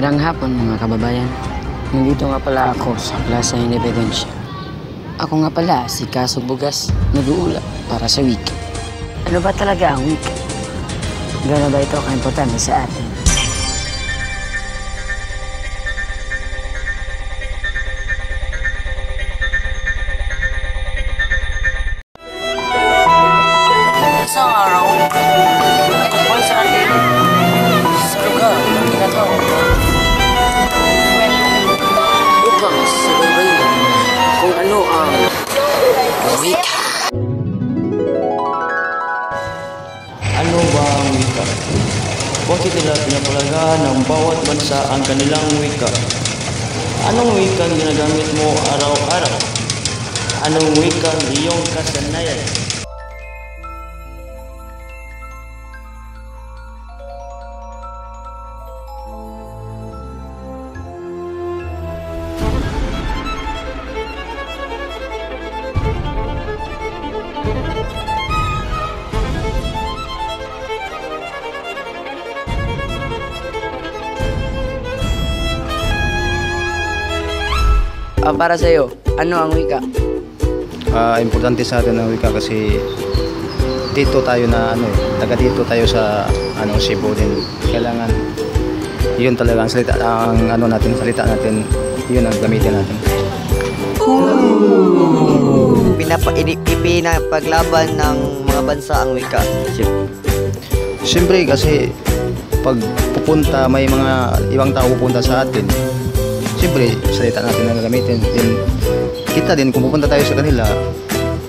Magandang hapon mga kababayan. Nandito nga pala ako sa Plaza Independencia. Ako nga pala si Kasog Bugas, nag-uula para sa wika. Ano ba talaga ang wika? Gano'n ba ito ka-importante sa atin? Isang araw, tungkol sa atin sa lugar ng tinatawag upang sabaybayin kung ano ang wika. Ano ba ang wika? Bakit nila pinapalagahan ng bawat bansa ang kanilang wika? Anong wika ang ginagamit mo araw-araw? Anong wika ang iyong kasanayan? Para sa iyo, ano ang wika? Importante sa atin ang wika kasi dito tayo na taga dito tayo sa Cebu din. Kailangan yun talaga ang salita salita natin, yun ang gamitin natin. Pinapaglaban ng mga bansa ang wika. Siyempre kasi pag pupunta, may mga ibang tao pupunta sa atin. Siyempre, salita natin ang gagamitin. Din kita din, kung pupunta tayo sa kanila,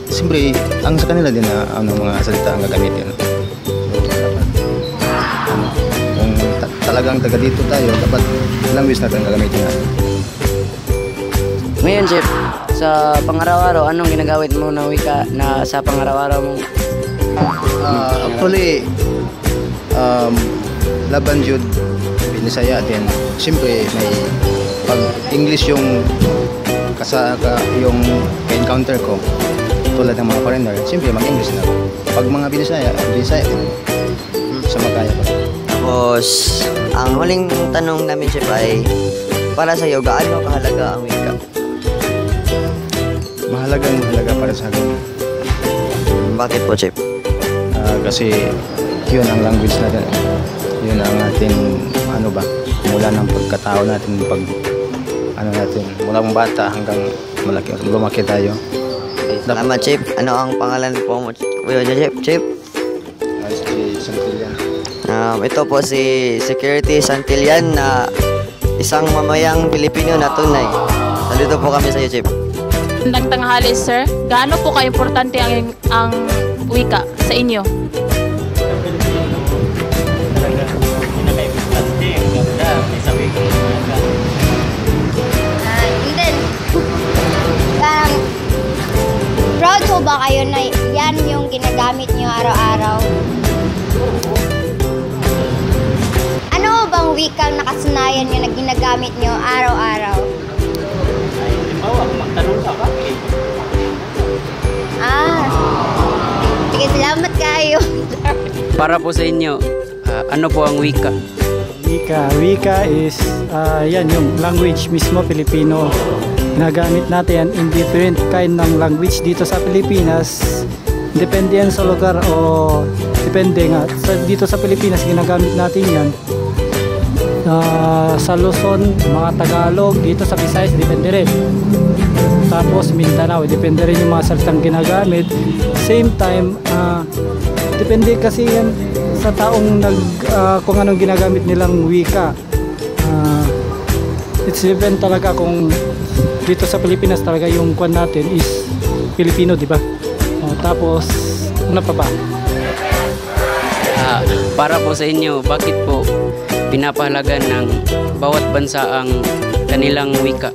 siyempre, ang sa kanila din na mga salita ang gagamitin. So, kung talagang taga dito tayo, dapat language natin ang gagamitin natin. Ngayon, Chef, sa pang-araw-araw, anong ginagawit mo ng wika na sa pang-araw-araw mo? Actually, laban yun, Binisaya din. Siyempre, may pag English yung yung encounter ko tulad ng mga foreigner, siyempre mag-English na ako. Pag mga Binisaya din sa magkaya ko. Tapos, ang huling tanong namin, Chef, ay para sa iyo, gaano kahalaga ang wika? Mahalaga para sa akin. Bakit po, Chef? Kasi yun ang language natin. Yun ang ating mula ng pagkatao natin, mula ng bata hanggang lumaki tayo. Salamat, Chef. Ano ang pangalan po mo, Chef? Si Santillan. Ito po si Security Santillan na isang mamayang Pilipino na tunay. Saludo po kami sa iyo, Chef. Nagtanghali, sir. Gaano po ka-importante ang wika sa inyo? And then, parang proud po ba kayo na yan yung ginagamit nyo araw-araw? Ano bang wikang nakasanayan nyo na ginagamit nyo araw-araw? Sige, salamat kayo. Para po sa inyo, ano po ang wika? Wika is yan yung language mismo Filipino. Ginagamit natin in different kind ng language dito sa Pilipinas. Depende yan sa lugar o depende nga. Dito sa Pilipinas ginagamit natin yan. Sa Luzon, mga Tagalog, dito sa Visayas, depende rin. Tapos Mindanao, depende rin yung mga salitang ginagamit. Same time, depende kasi yan sa taong kung anong ginagamit nilang wika. It's depend talaga kung dito sa Pilipinas talaga yung kwan natin is Filipino, di ba? Tapos, ano pa ba? Para po sa inyo, bakit po pinapahalagan ng bawat bansa ang kanilang wika?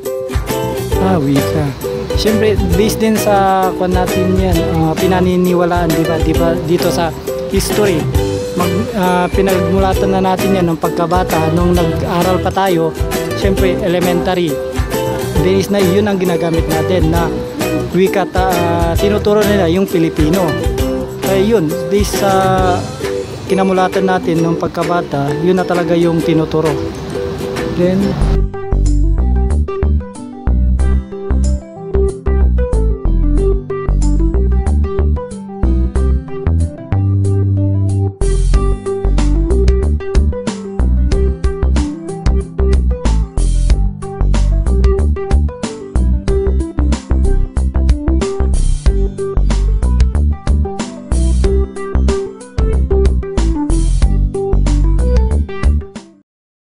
Wika. Siyempre, based din sa kwan natin yan, pinaniniwalaan, di ba? Dito sa history, pinagmulatan na natin yan ng pagkabata nung nag-aral pa tayo. Siyempre, elementary. Days na yun ang ginagamit natin na wika, tinuturo nila yung Pilipino. Kaya yun, based sa kinamulatan natin nung pagkabata, yun na talaga yung tinuturo. discipline.